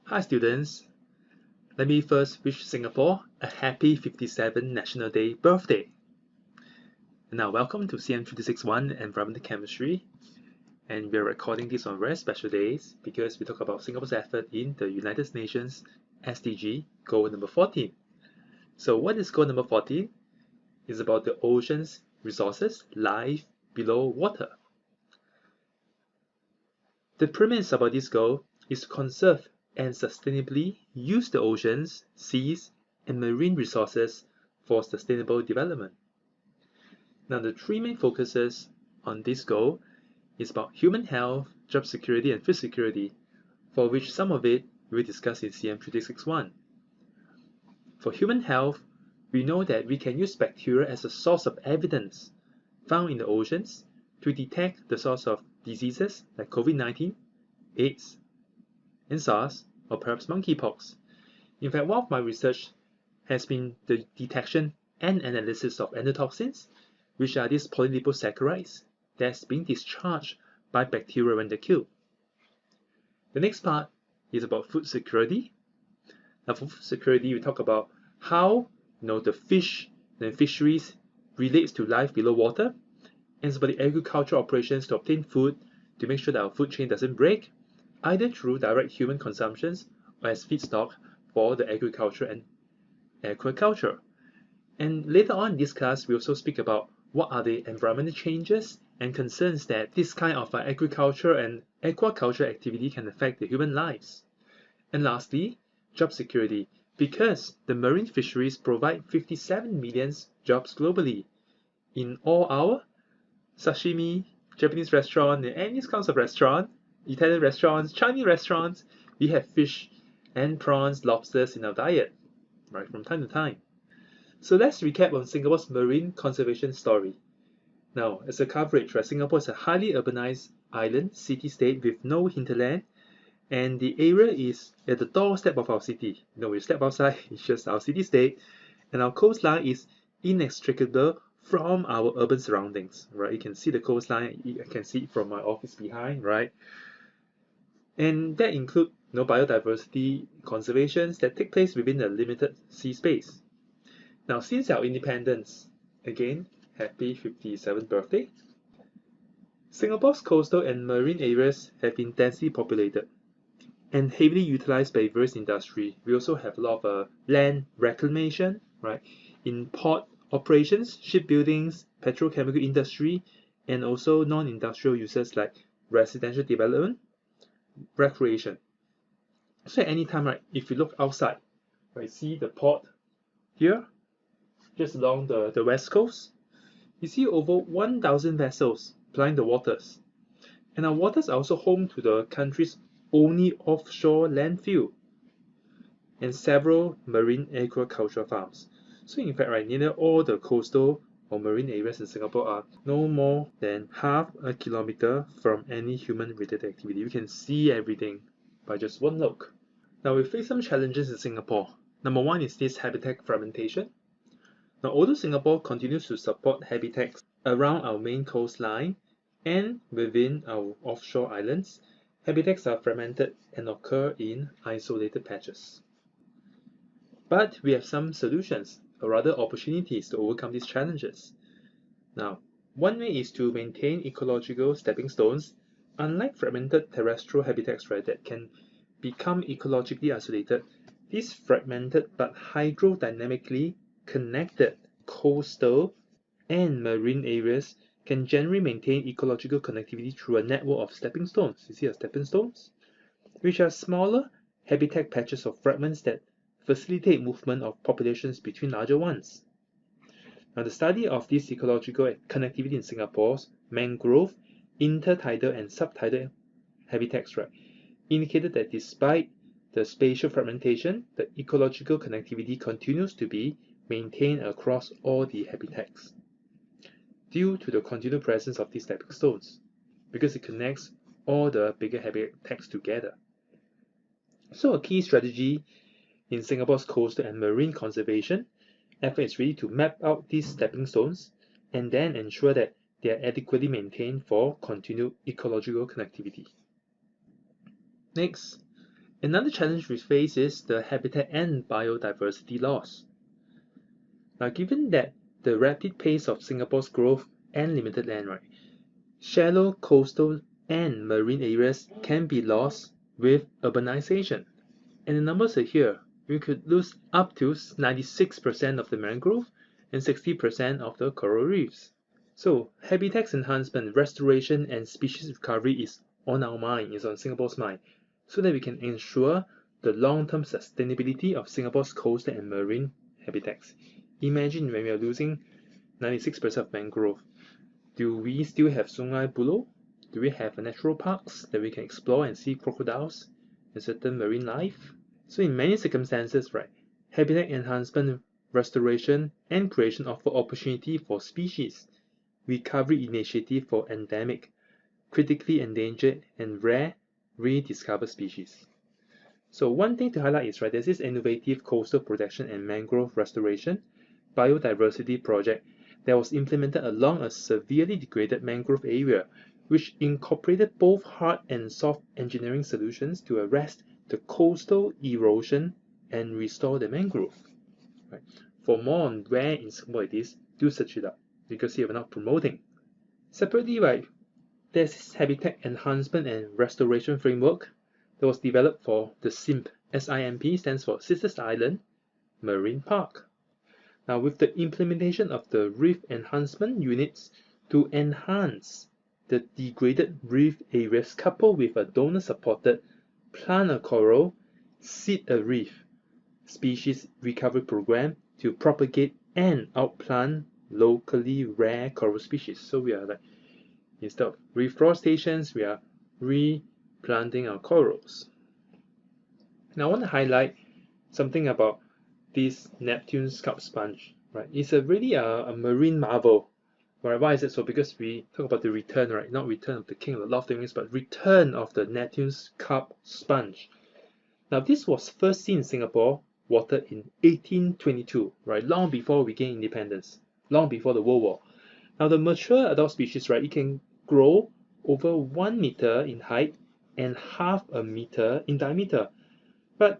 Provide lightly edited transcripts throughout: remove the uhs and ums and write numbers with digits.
Hi students, let me first wish Singapore a happy 57th National Day birthday. Now welcome to CM361 Environmental Chemistry, and we're recording this on very special days because we talk about Singapore's effort in the United Nations SDG goal number 14. So what is goal number 14? It's about the ocean's resources, life below water. The premise about this goal is to conserve and sustainably use the oceans, seas, and marine resources for sustainable development. Now, the three main focuses on this goal is about human health, job security, and food security, for which some of it we'll discuss in CM361. For human health, we know that we can use bacteria as a source of evidence found in the oceans to detect the source of diseases like COVID-19, AIDS, and SARS, or perhaps monkeypox. In fact, one of my research has been the detection and analysis of endotoxins, which are these polyliposaccharides that's being discharged by bacteria when they're killed. The next part is about food security. Now, for food security, we talk about how the fish and fisheries relates to life below water, and it's about the agricultural operations to obtain food to make sure that our food chain doesn't break, either through direct human consumptions or as feedstock for the agriculture and aquaculture. And later on in this class, we also speak about what are the environmental changes and concerns that this kind of agriculture and aquaculture activity can affect the human lives. And lastly, job security, because the marine fisheries provide 57 million jobs globally in all our sashimi, Japanese restaurant, and any kinds of restaurant, Italian restaurants, Chinese restaurants, we have fish and prawns, lobsters in our diet, right, from time to time. So let's recap on Singapore's marine conservation story. Now, as a coverage, right, Singapore is a highly urbanized island, city-state with no hinterland, and the area is at the doorstep of our city. We step outside, it's just our city-state, and our coastline is inextricable from our urban surroundings, right? You can see the coastline, you can see it from my office behind, right? And that include biodiversity conservations that take place within a limited sea space. Now, since our independence, again, happy 57th birthday, Singapore's coastal and marine areas have been densely populated and heavily utilized by various industry. We also have a lot of land reclamation, right? In port operations, shipbuildings, petrochemical industry, and also non-industrial uses like residential development, recreation. So at any time, right, if you look outside, right, see the port here, just along the west coast, you see over 1,000 vessels plying the waters. And our waters are also home to the country's only offshore landfill and several marine aquaculture farms. So in fact, right, nearly all the coastal or marine areas in Singapore are no more than half a kilometer from any human-related activity. We can see everything by just one look. Now, we face some challenges in Singapore. Number one is this habitat fragmentation. Now, although Singapore continues to support habitats around our main coastline and within our offshore islands, habitats are fragmented and occur in isolated patches. But we have some solutions, or rather opportunities, to overcome these challenges. Now, one way is to maintain ecological stepping stones, unlike fragmented terrestrial habitats, right, that can become ecologically isolated. These fragmented but hydrodynamically connected coastal and marine areas can generally maintain ecological connectivity through a network of stepping stones. You see our stepping stones, which are smaller habitat patches of fragments that facilitate movement of populations between larger ones. Now, the study of this ecological connectivity in Singapore's mangrove, intertidal, and subtidal habitats, right, indicated that despite the spatial fragmentation, the ecological connectivity continues to be maintained across all the habitats due to the continued presence of these stepping stones, because it connects all the bigger habitats together. So a key strategy in Singapore's coastal and marine conservation effort is really to map out these stepping stones and then ensure that they are adequately maintained for continued ecological connectivity. Next, Another challenge we face is the habitat and biodiversity loss. Now, given that the rapid pace of Singapore's growth and limited land, right, shallow coastal and marine areas can be lost with urbanization. And the numbers are here. We could lose up to 96% of the mangrove and 60% of the coral reefs. So habitat enhancement, restoration, and species recovery is on our mind, is on Singapore's mind, so that we can ensure the long-term sustainability of Singapore's coastal and marine habitats. Imagine when we are losing 96% of mangrove. Do we still have Sungai Buloh? Do we have natural parks that we can explore and see crocodiles and certain marine life? So in many circumstances, right, habitat enhancement, restoration, and creation offer opportunity for species, recovery initiative for endemic, critically endangered, and rare rediscovered species. So one thing to highlight is, right, there's this innovative coastal protection and mangrove restoration biodiversity project that was implemented along a severely degraded mangrove area, which incorporated both hard and soft engineering solutions to arrest the coastal erosion and restore the mangrove. Right. For more on where in Singapore it is, do search it up, because here we're not promoting. Separately, right, there's this habitat enhancement and restoration framework that was developed for the SIMP. SIMP stands for Sisters Island Marine Park. Now, with the implementation of the reef enhancement units to enhance the degraded reef areas, coupled with a donor-supported plant a coral, seed a reef species recovery program to propagate and outplant locally rare coral species. So we are like, instead of reforestation, we are replanting our corals. Now I want to highlight something about this Neptune's cup sponge, right? It's really a marine marvel, right? Why is it so? Because we talk about the return, right? Not return of the king of the lofty wings, but return of the Neptune's cup sponge. Now this was first seen in Singapore water in 1822, right? Long before we gained independence, long before the World War. Now the mature adult species, right? It can grow over 1 meter in height and half a meter in diameter. But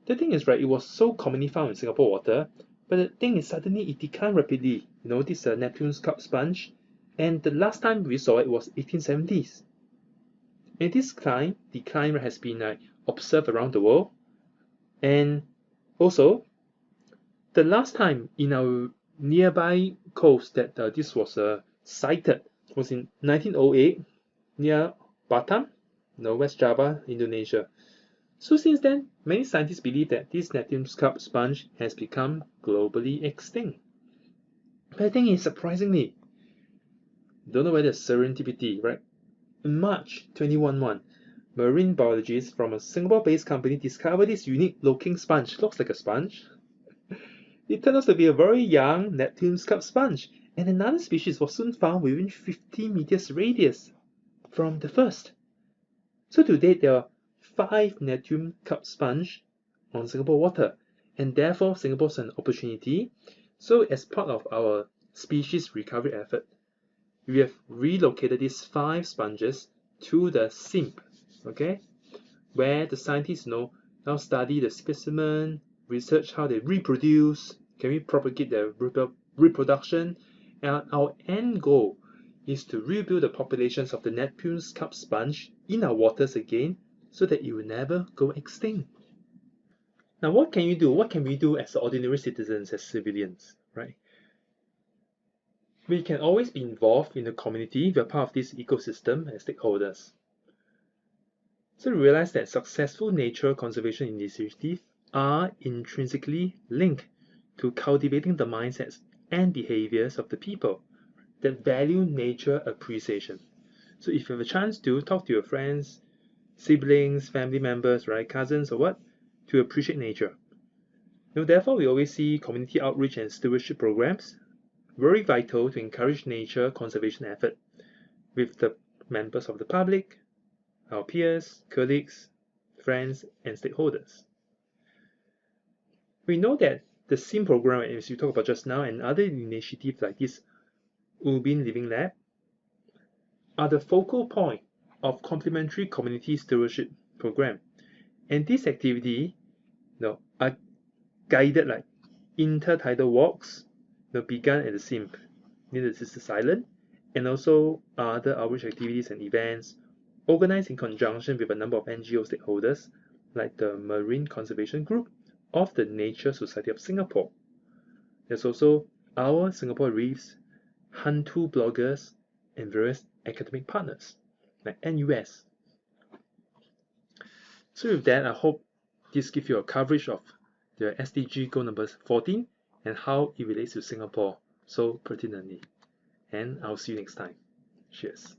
the thing is, right, it was so commonly found in Singapore water, but the thing is suddenly it declined rapidly. You know, this Neptune's cup sponge, and the last time we saw it was 1870s. And this decline has been observed around the world. And also, the last time in our nearby coast that this was sighted was in 1908 near Batam, West Java, Indonesia. So since then, many scientists believe that this Neptune's cup sponge has become globally extinct. But the thing is, surprisingly, don't know whether it's serendipity, right? In March 2011, marine biologists from a Singapore-based company discovered this unique-looking sponge. Looks like a sponge. It turned out to be a very young Neptune's cup sponge, and another species was soon found within 50 meters radius from the first. So to date, there are 5 Neptune cup sponge on Singapore water, and therefore Singapore's an opportunity. So as part of our species recovery effort, we have relocated these 5 sponges to the SIMP, okay, where the scientists now study the specimen, research how they reproduce, can we propagate their reproduction, and our end goal is to rebuild the populations of the Neptune's cup sponge in our waters again, so that it will never go extinct. Now, what can you do? What can we do as ordinary citizens, as civilians, right? We can always be involved in the community. We are part of this ecosystem as stakeholders. So we realize that successful nature conservation initiatives are intrinsically linked to cultivating the mindsets and behaviors of the people that value nature appreciation. So if you have a chance to talk to your friends, siblings, family members, right, cousins or what, to appreciate nature. Therefore, we always see community outreach and stewardship programs very vital to encourage nature conservation effort with the members of the public, our peers, colleagues, friends, and stakeholders. We know that the SIM program, as you talked about just now, and other initiatives like this Ubin Living Lab are the focal point of complementary community stewardship program, And this activity are guided like intertidal walks begun at the SIMP near the Sisters Island, and also other outreach activities and events organized in conjunction with a number of NGO stakeholders like the Marine Conservation Group of the Nature Society of Singapore. There's also our Singapore Reefs, Hantu bloggers, and various academic partners like NUS. So with that, I hope this gives you a coverage of the SDG goal number 14 and how it relates to Singapore so pertinently. And I'll see you next time. Cheers.